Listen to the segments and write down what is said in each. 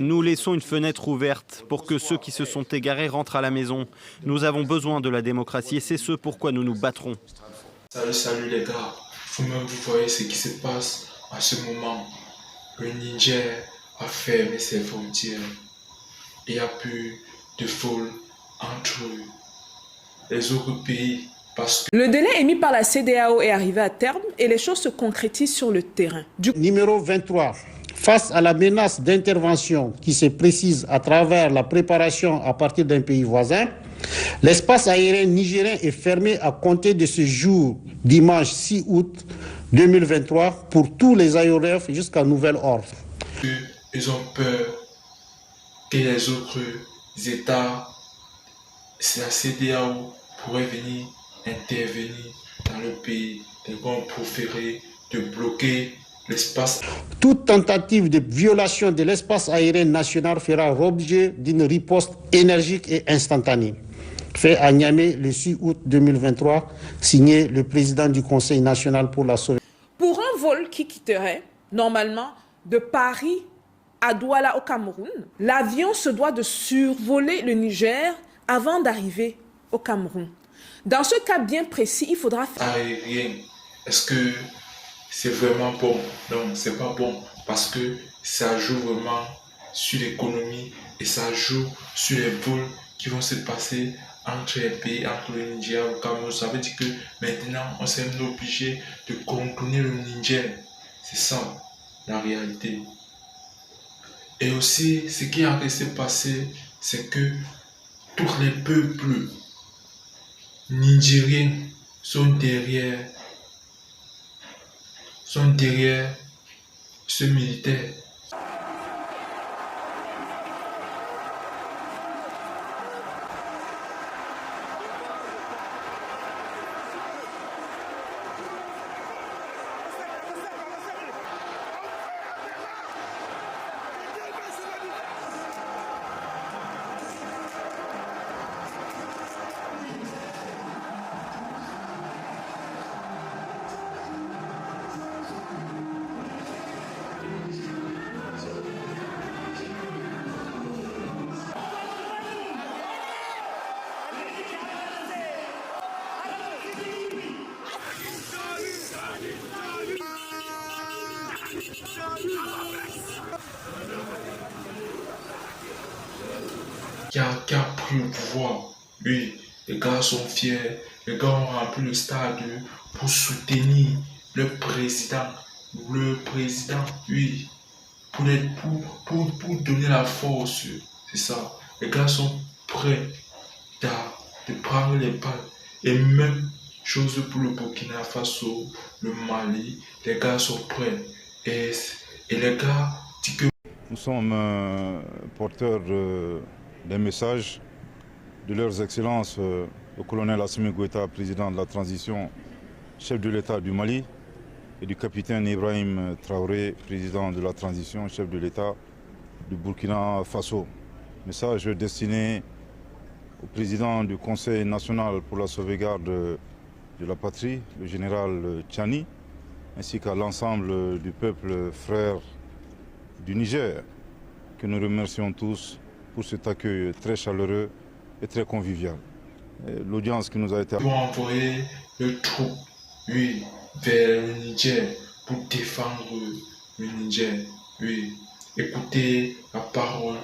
Nous laissons une fenêtre ouverte pour que ceux qui se sont égarés rentrent à la maison. Nous avons besoin de la démocratie et c'est ce pourquoi nous nous battrons. Salut les gars. Vous-même, vous voyez ce qui se passe en ce moment. Le Niger a fermé ses frontières. Il n'y a plus de vol entre les autres pays. Le délai émis par la CEDEAO est arrivé à terme et les choses se concrétisent sur le terrain. Numéro 23. Face à la menace d'intervention qui se précise à travers la préparation à partir d'un pays voisin, l'espace aérien nigérien est fermé à compter de ce jour, dimanche 6 août 2023, pour tous les aéronefs jusqu'à nouvel ordre. Ils ont peur que les autres États, la CEDEAO pourrait venir intervenir dans le pays. Ils vont préférer de bloquer l'espace. Toute tentative de violation de l'espace aérien national fera l'objet d'une riposte énergique et instantanée. Fait à Niamey le 6 août 2023, signé le président du Conseil national pour la sauvegarde. Pour un vol qui quitterait normalement de Paris à Douala au Cameroun, l'avion se doit de survoler le Niger avant d'arriver au Cameroun. Dans ce cas bien précis, il faudra faire... Aérien, est-ce que c'est vraiment bon? Non, c'est pas bon parce que ça joue vraiment sur l'économie et ça joue sur les vols qui vont se passer entre les pays, entre le Niger et le Cameroun. Ça veut dire que maintenant, on s'est obligé de contourner le Niger. C'est ça, la réalité. Et aussi, ce qui a resté passé, c'est que tous les peuples nigériens sont derrière ce militaire. Qui a pris le pouvoir. Oui, les gars sont fiers. Les gars ont rempli le stade pour soutenir le président. Le président, oui, pour donner la force. C'est ça. Les gars sont prêts de prendre les balles. Et même chose pour le Burkina Faso, le Mali. Les gars sont prêts. Et les gars disent que... Nous sommes porteurs des messages de leurs excellences, le colonel Assimi Goïta, président de la transition, chef de l'État du Mali, et du capitaine Ibrahim Traoré, président de la transition, chef de l'État du Burkina Faso. Message destiné au président du Conseil national pour la sauvegarde de la patrie, le général Tchani, ainsi qu'à l'ensemble du peuple frère du Niger, que nous remercions tous pour cet accueil très chaleureux et très convivial. L'audience qui nous a été... Ils vont envoyer le troupe, oui, vers le Niger pour défendre le Niger. Oui, écoutez la parole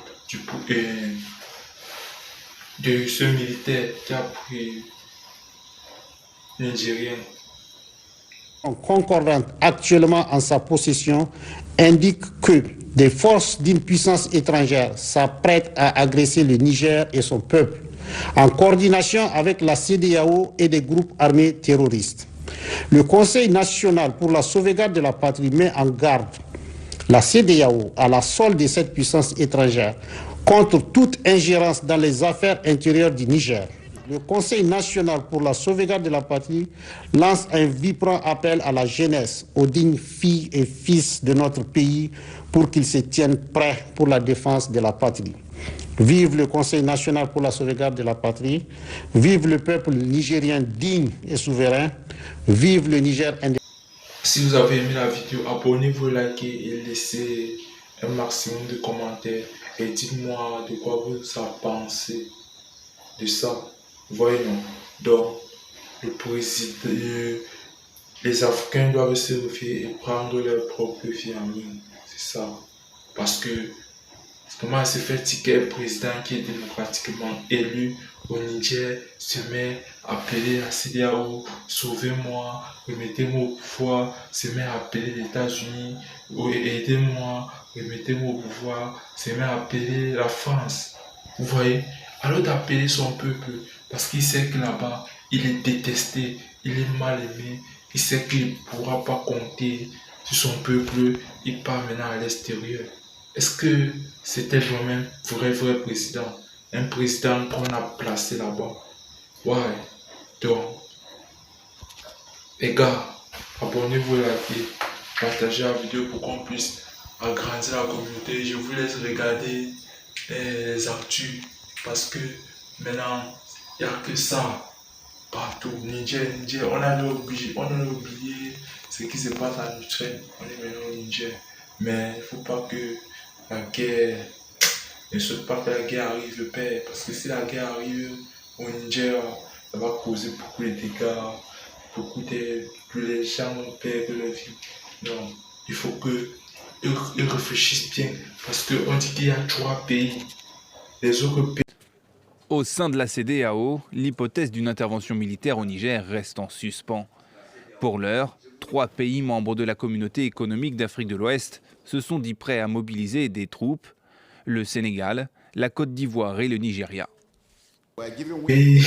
de ce militaire qui a pris le Nigérien. Concordante actuellement en sa possession indique que des forces d'une puissance étrangère s'apprêtent à agresser le Niger et son peuple, en coordination avec la CEDEAO et des groupes armés terroristes. Le Conseil national pour la sauvegarde de la patrie met en garde la CEDEAO à la solde de cette puissance étrangère contre toute ingérence dans les affaires intérieures du Niger. Le Conseil national pour la sauvegarde de la patrie lance un vibrant appel à la jeunesse, aux dignes filles et fils de notre pays pour qu'ils se tiennent prêts pour la défense de la patrie. Vive le Conseil national pour la sauvegarde de la patrie, vive le peuple nigérien digne et souverain, vive le Niger indépendant. Si vous avez aimé la vidéo, abonnez-vous, likez et laissez un maximum de commentaires. et dites-moi de quoi vous avez pensé de ça. Voyez, non. Donc, le président, les Africains doivent se réveiller et prendre leur propre vie en main. C'est ça. Parce que comment se fait-il qu'un président qui est démocratiquement élu au Niger se met à appeler la CEDEAO, sauvez-moi, remettez-moi au pouvoir, se met à appeler les États-Unis, aidez-moi, remettez-moi au pouvoir, se met à appeler la France. Vous voyez? Alors d'appeler son peuple, parce qu'il sait que là-bas, il est détesté, il est mal aimé, il sait qu'il ne pourra pas compter sur son peuple, il part maintenant à l'extérieur. Est-ce que c'était vraiment un vrai président? Un président qu'on a placé là-bas? Ouais. Donc, les gars, abonnez-vous, likez, partagez la vidéo pour qu'on puisse agrandir la communauté. Je vous laisse regarder les actus parce que maintenant, il n'y a que ça partout. Niger, on a oublié ce qui se passe en Ukraine. On est maintenant au Niger. Mais il ne faut pas que la guerre, ne souhaite pas que la guerre arrive, père. Parce que si la guerre arrive au Niger, ça va causer beaucoup de dégâts, que les gens vont perdre leur vie. Non, il faut qu'ils réfléchissent bien. Parce qu'on dit qu'il y a 3 pays. Les autres pays. Au sein de la CEDEAO, l'hypothèse d'une intervention militaire au Niger reste en suspens. Pour l'heure, 3 pays membres de la communauté économique d'Afrique de l'Ouest se sont dit prêts à mobiliser des troupes, le Sénégal, la Côte d'Ivoire et le Nigeria. Et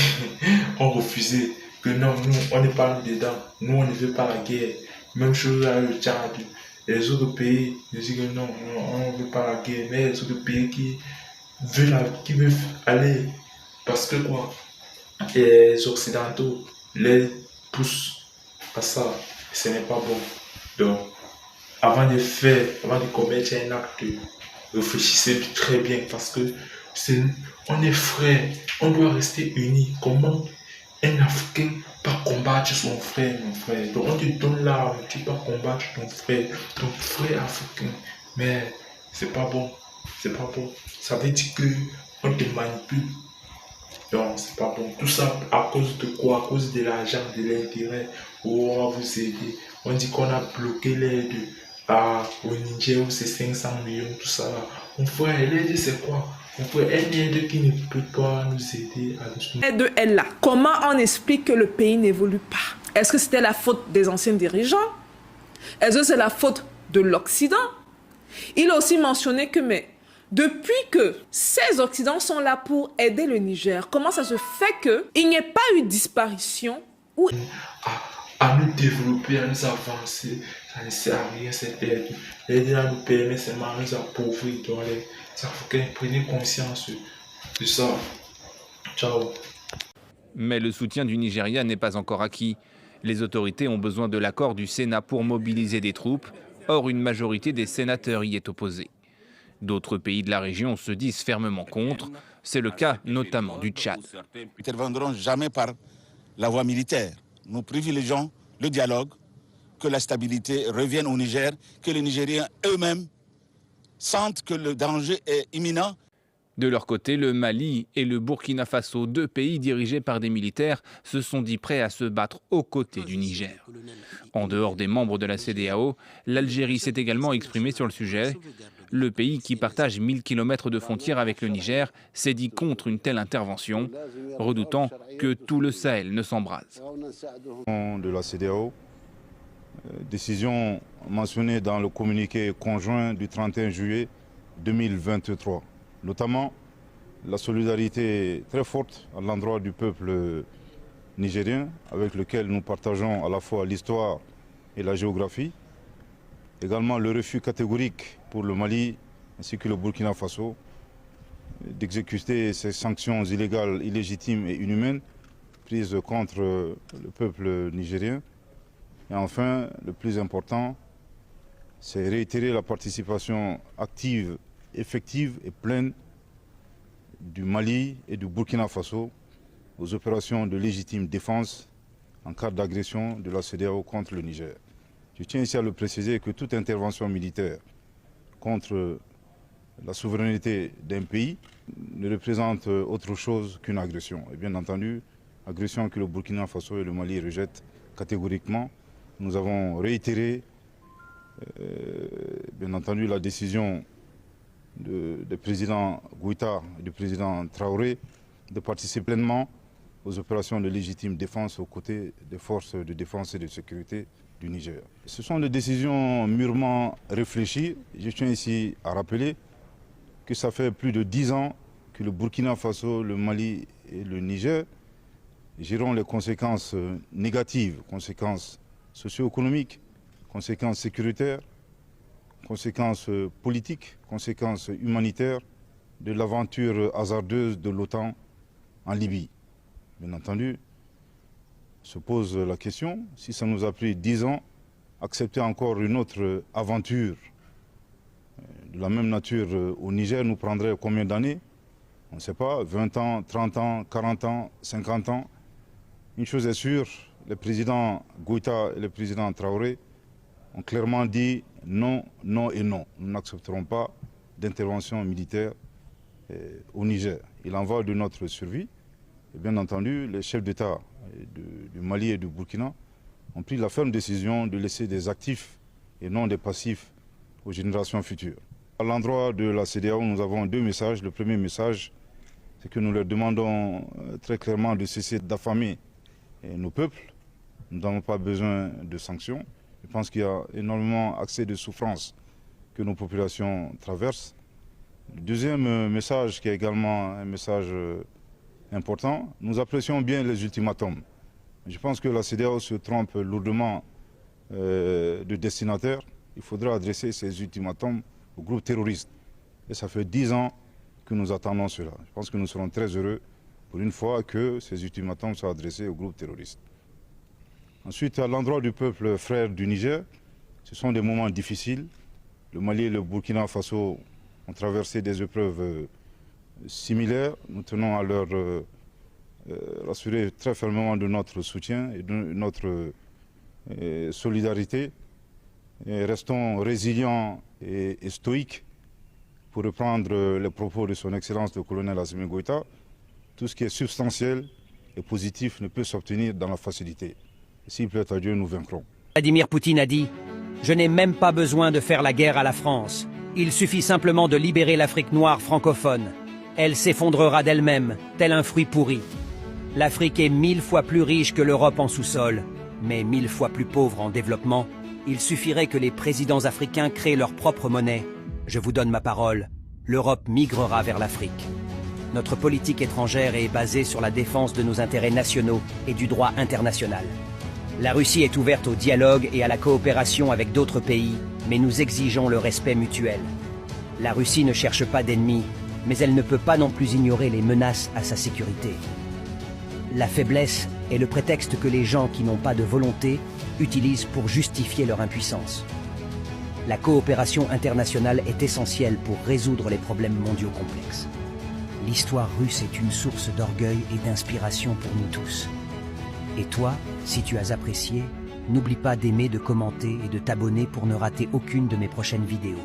on refusait que non, nous, on n'est pas dedans, nous, on ne veut pas la guerre. Même chose avec le Tchad. Les autres pays disent que non, on ne veut pas la guerre, mais les autres pays qui veulent aller, parce que quoi, les Occidentaux les poussent à ça, ce n'est pas bon. Donc, avant de commettre un acte, réfléchissez très bien parce que on est frères, on doit rester unis. Comment un Africain peut combattre son frère, mon frère? Donc on te donne l'arme, tu peux combattre ton frère africain. Mais c'est pas bon, c'est pas bon. Ça veut dire que on te manipule. Donc c'est pas bon. Tout ça à cause de quoi? À cause de l'argent, de l'intérêt. Oh, on va vous aider. On dit qu'on a bloqué l'aide au Niger où c'est 500 millions, tout ça là. Mon frère, l'aide c'est quoi? Mon frère, une aide qui ne peut pas nous aider à nous. L'aide est là. Comment on explique que le pays n'évolue pas? Est-ce que c'était la faute des anciens dirigeants? Est-ce que c'est la faute de l'Occident? Il a aussi mentionné que depuis que ces Occidents sont là pour aider le Niger, comment ça se fait qu'il n'y ait pas eu disparition ou à nous développer, à nous avancer, ça ne sert à rien cette aide. L'aide là nous permet seulement à nous appauvrir. Donc les Africains, prenez conscience de ça. Ciao. Mais le soutien du Nigeria n'est pas encore acquis. Les autorités ont besoin de l'accord du Sénat pour mobiliser des troupes. Or, une majorité des sénateurs y est opposée. D'autres pays de la région se disent fermement contre. C'est le cas notamment du Tchad. Nous n'interviendrons jamais par la voie militaire. Nous privilégions le dialogue, que la stabilité revienne au Niger, que les Nigériens eux-mêmes sentent que le danger est imminent. De leur côté, le Mali et le Burkina Faso, 2 pays dirigés par des militaires, se sont dit prêts à se battre aux côtés du Niger. En dehors des membres de la CEDEAO, l'Algérie s'est également exprimée sur le sujet. Le pays, qui partage 1000 km de frontière avec le Niger, s'est dit contre une telle intervention, redoutant que tout le Sahel ne s'embrase. De la CEDEAO, décision mentionnée dans le communiqué conjoint du 31 juillet 2023. Notamment la solidarité très forte à l'endroit du peuple nigérien, avec lequel nous partageons à la fois l'histoire et la géographie. Également le refus catégorique pour le Mali ainsi que le Burkina Faso d'exécuter ces sanctions illégales, illégitimes et inhumaines prises contre le peuple nigérien. Et enfin, le plus important, c'est réitérer la participation active, effective et pleine du Mali et du Burkina Faso aux opérations de légitime défense en cas d'agression de la CEDEAO contre le Niger. Je tiens ici à le préciser que toute intervention militaire contre la souveraineté d'un pays ne représente autre chose qu'une agression. Et bien entendu, agression que le Burkina Faso et le Mali rejettent catégoriquement. Nous avons réitéré, bien entendu, la décision du président Goïta et du président Traoré de participer pleinement aux opérations de légitime défense aux côtés des forces de défense et de sécurité du Niger. Ce sont des décisions mûrement réfléchies. Je tiens ici à rappeler que ça fait plus de 10 ans que le Burkina Faso, le Mali et le Niger géreront les conséquences négatives, conséquences socio-économiques, conséquences sécuritaires, conséquences politiques, conséquences humanitaires de l'aventure hasardeuse de l'OTAN en Libye. Bien entendu, se pose la question, si ça nous a pris 10 ans, accepter encore une autre aventure de la même nature au Niger nous prendrait combien d'années? On ne sait pas, 20 ans, 30 ans, 40 ans, 50 ans. Une chose est sûre, le président Goïta et le président Traoré ont clairement dit non, non et non. Nous n'accepterons pas d'intervention militaire au Niger. Il en va de notre survie. Et bien entendu, les chefs d'État du Mali et du Burkina ont pris la ferme décision de laisser des actifs et non des passifs aux générations futures. À l'endroit de la CEDEAO, nous avons deux messages. Le premier message, c'est que nous leur demandons très clairement de cesser d'affamer nos peuples. Nous n'avons pas besoin de sanctions. Je pense qu'il y a énormément accès de souffrance que nos populations traversent. Le deuxième message, qui est également un message important, nous apprécions bien les ultimatums. Je pense que la CEDEAO se trompe lourdement de destinataire. Il faudra adresser ces ultimatums aux groupes terroristes. Et ça fait 10 ans que nous attendons cela. Je pense que nous serons très heureux pour une fois que ces ultimatums soient adressés aux groupes terroristes. Ensuite, à l'endroit du peuple frère du Niger, ce sont des moments difficiles. Le Mali et le Burkina Faso ont traversé des épreuves similaires. Nous tenons à leur rassurer très fermement de notre soutien et de notre solidarité. Et restons résilients et stoïques, pour reprendre les propos de son Excellence le colonel Assimi Goïta. Tout ce qui est substantiel et positif ne peut s'obtenir dans la facilité. S'il plaît à Dieu, nous vaincrons. Vladimir Poutine a dit « Je n'ai même pas besoin de faire la guerre à la France. Il suffit simplement de libérer l'Afrique noire francophone. Elle s'effondrera d'elle-même, tel un fruit pourri. L'Afrique est 1000 fois plus riche que l'Europe en sous-sol, mais 1000 fois plus pauvre en développement. Il suffirait que les présidents africains créent leur propre monnaie. Je vous donne ma parole, l'Europe migrera vers l'Afrique. Notre politique étrangère est basée sur la défense de nos intérêts nationaux et du droit international. La Russie est ouverte au dialogue et à la coopération avec d'autres pays, mais nous exigeons le respect mutuel. La Russie ne cherche pas d'ennemis, mais elle ne peut pas non plus ignorer les menaces à sa sécurité. La faiblesse est le prétexte que les gens qui n'ont pas de volonté utilisent pour justifier leur impuissance. La coopération internationale est essentielle pour résoudre les problèmes mondiaux complexes. L'histoire russe est une source d'orgueil et d'inspiration pour nous tous. Et toi, si tu as apprécié, n'oublie pas d'aimer, de commenter et de t'abonner pour ne rater aucune de mes prochaines vidéos.